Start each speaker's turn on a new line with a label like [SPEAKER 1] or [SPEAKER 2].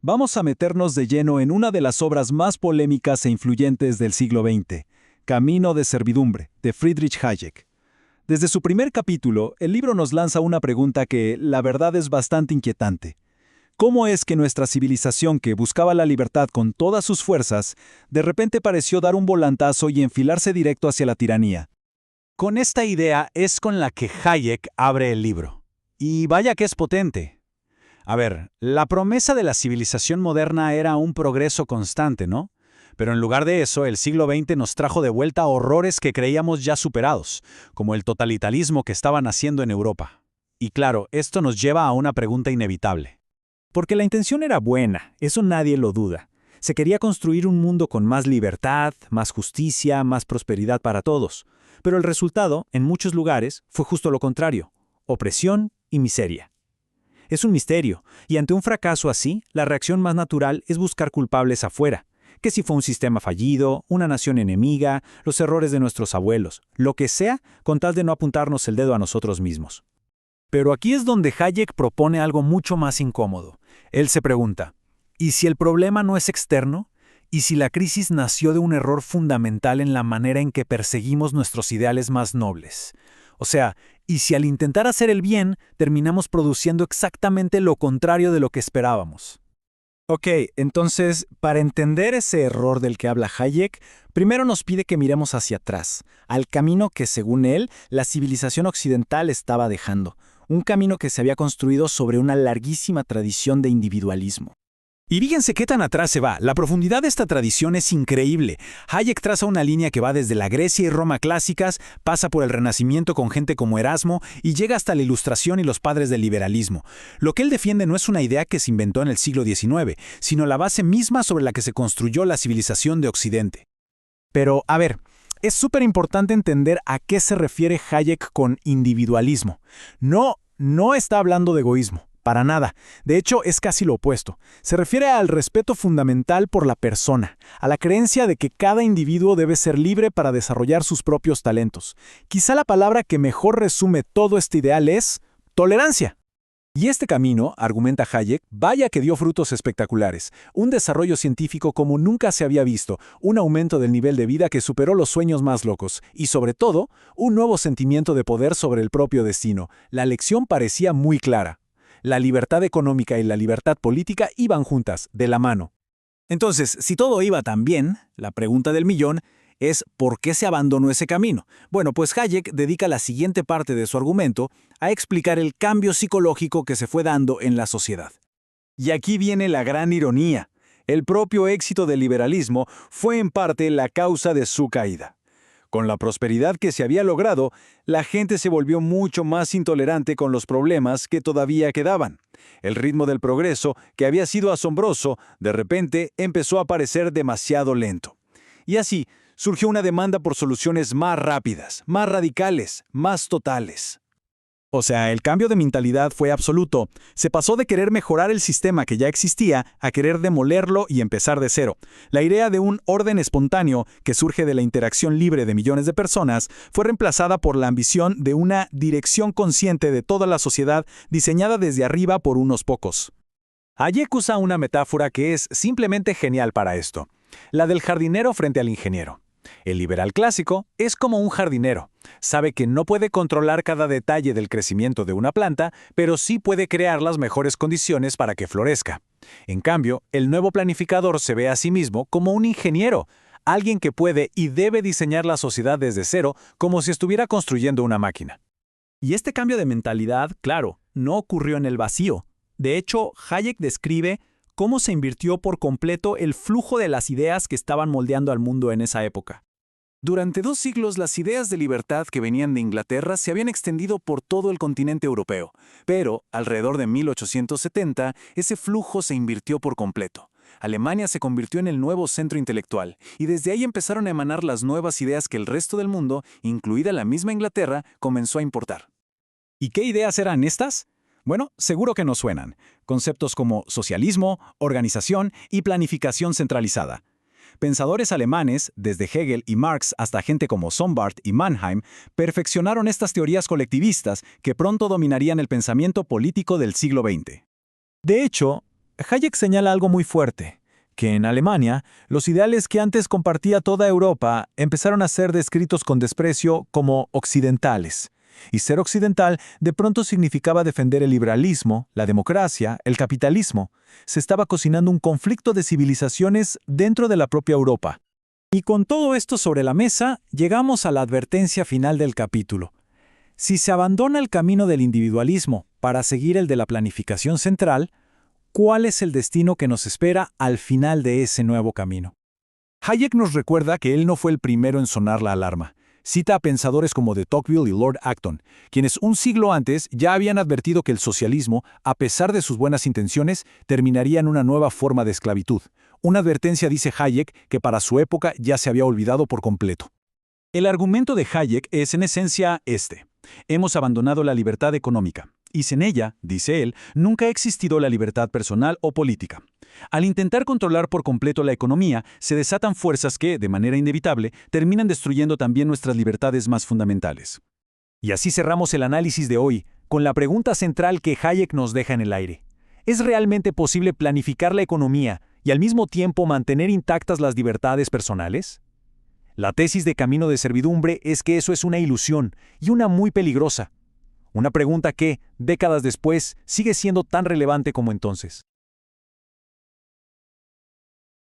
[SPEAKER 1] vamos a meternos de lleno en una de las obras más polémicas e influyentes del siglo XX, Camino de servidumbre, de Friedrich Hayek. Desde su primer capítulo, el libro nos lanza una pregunta que, la verdad, es bastante inquietante. ¿Cómo es que nuestra civilización, que buscaba la libertad con todas sus fuerzas, de repente pareció dar un volantazo y enfilarse directo hacia la tiranía?
[SPEAKER 2] Con esta idea es con la que Hayek abre el libro. Y vaya que es potente. A ver, la promesa de la civilización moderna era un progreso constante, ¿no? Pero en lugar de eso, el siglo XX nos trajo de vuelta horrores que creíamos ya superados, como el totalitarismo que estaba naciendo en Europa. Y claro, esto nos lleva a una pregunta inevitable.
[SPEAKER 3] Porque la intención era buena, eso nadie lo duda. Se quería construir un mundo con más libertad, más justicia, más prosperidad para todos. Pero el resultado, en muchos lugares, fue justo lo contrario: opresión y miseria. Es un misterio, y ante un fracaso así, la reacción más natural es buscar culpables afuera. Que si fue un sistema fallido, una nación enemiga, los errores de nuestros abuelos, lo que sea, con tal de no apuntarnos el dedo a nosotros mismos.
[SPEAKER 2] Pero aquí es donde Hayek propone algo mucho más incómodo. Él se pregunta, ¿y si el problema no es externo? ¿Y si la crisis nació de un error fundamental en la manera en que perseguimos nuestros ideales más nobles? O sea, ¿y si al intentar hacer el bien terminamos produciendo exactamente lo contrario de lo que esperábamos?
[SPEAKER 3] Ok, entonces, para entender ese error del que habla Hayek, primero nos pide que miremos hacia atrás, al camino que, según él, la civilización occidental estaba dejando. Un camino que se había construido sobre una larguísima tradición de individualismo.
[SPEAKER 2] Y fíjense qué tan atrás se va. La profundidad de esta tradición es increíble. Hayek traza una línea que va desde la Grecia y Roma clásicas, pasa por el Renacimiento con gente como Erasmo y llega hasta la Ilustración y los padres del liberalismo. Lo que él defiende no es una idea que se inventó en el siglo XIX, sino la base misma sobre la que se construyó la civilización de Occidente.
[SPEAKER 3] Pero, a ver, es súper importante entender a qué se refiere Hayek con individualismo. No está hablando de egoísmo. Para nada. De hecho, es casi lo opuesto. Se refiere al respeto fundamental por la persona, a la creencia de que cada individuo debe ser libre para desarrollar sus propios talentos. Quizá la palabra que mejor resume todo este ideal es tolerancia.
[SPEAKER 1] Y este camino, argumenta Hayek, vaya que dio frutos espectaculares. Un desarrollo científico como nunca se había visto, un aumento del nivel de vida que superó los sueños más locos, y sobre todo, un nuevo sentimiento de poder sobre el propio destino. La lección parecía muy clara. La libertad económica y la libertad política iban juntas, de la mano.
[SPEAKER 2] Entonces, si todo iba tan bien, la pregunta del millón es ¿por qué se abandonó ese camino? Bueno, pues Hayek dedica la siguiente parte de su argumento a explicar el cambio psicológico que se fue dando en la sociedad.
[SPEAKER 1] Y aquí viene la gran ironía. El propio éxito del liberalismo fue en parte la causa de su caída. Con la prosperidad que se había logrado, la gente se volvió mucho más intolerante con los problemas que todavía quedaban. El ritmo del progreso, que había sido asombroso, de repente empezó a parecer demasiado lento. Y así surgió una demanda por soluciones más rápidas, más radicales, más totales.
[SPEAKER 3] O sea, el cambio de mentalidad fue absoluto. Se pasó de querer mejorar el sistema que ya existía a querer demolerlo y empezar de cero. La idea de un orden espontáneo que surge de la interacción libre de millones de personas fue reemplazada por la ambición de una dirección consciente de toda la sociedad diseñada desde arriba por unos pocos.
[SPEAKER 2] Hayek usa una metáfora que es simplemente genial para esto, la del jardinero frente al ingeniero. El liberal clásico es como un jardinero. Sabe que no puede controlar cada detalle del crecimiento de una planta, pero sí puede crear las mejores condiciones para que florezca. En cambio, el nuevo planificador se ve a sí mismo como un ingeniero, alguien que puede y debe diseñar la sociedad desde cero como si estuviera construyendo una máquina.
[SPEAKER 3] Y este cambio de mentalidad, claro, no ocurrió en el vacío. De hecho, Hayek describe cómo se invirtió por completo el flujo de las ideas que estaban moldeando al mundo en esa época.
[SPEAKER 1] Durante 2 siglos, las ideas de libertad que venían de Inglaterra se habían extendido por todo el continente europeo, pero alrededor de 1870, ese flujo se invirtió por completo. Alemania se convirtió en el nuevo centro intelectual, y desde ahí empezaron a emanar las nuevas ideas que el resto del mundo, incluida la misma Inglaterra, comenzó a importar.
[SPEAKER 3] ¿Y qué ideas eran estas? Bueno, seguro que nos suenan. Conceptos como socialismo, organización y planificación centralizada. Pensadores alemanes, desde Hegel y Marx hasta gente como Sombart y Mannheim, perfeccionaron estas teorías colectivistas que pronto dominarían el pensamiento político del siglo XX. De hecho,
[SPEAKER 2] Hayek señala algo muy fuerte, que en Alemania, los ideales que antes compartía toda Europa empezaron a ser descritos con desprecio como occidentales. Y ser occidental de pronto significaba defender el liberalismo, la democracia, el capitalismo. Se estaba cocinando un conflicto de civilizaciones dentro de la propia Europa.
[SPEAKER 3] Y con todo esto sobre la mesa, llegamos a la advertencia final del capítulo. Si se abandona el camino del individualismo para seguir el de la planificación central, ¿cuál es el destino que nos espera al final de ese nuevo camino?
[SPEAKER 2] Hayek nos recuerda que él no fue el primero en sonar la alarma. Cita a pensadores como de Tocqueville y Lord Acton, quienes un siglo antes ya habían advertido que el socialismo, a pesar de sus buenas intenciones, terminaría en una nueva forma de esclavitud. Una advertencia, dice Hayek, que para su época ya se había olvidado por completo. El argumento de Hayek es en esencia este. Hemos abandonado la libertad económica, y sin ella, dice él, nunca ha existido la libertad personal o política. Al intentar controlar por completo la economía, se desatan fuerzas que, de manera inevitable, terminan destruyendo también nuestras libertades más fundamentales. Y así cerramos el análisis de hoy, con la pregunta central que Hayek nos deja en el aire. ¿Es realmente posible planificar la economía y al mismo tiempo mantener intactas las libertades personales? La tesis de Camino de Servidumbre es que eso es una ilusión, y una muy peligrosa. Una pregunta que, décadas después, sigue siendo tan relevante como entonces.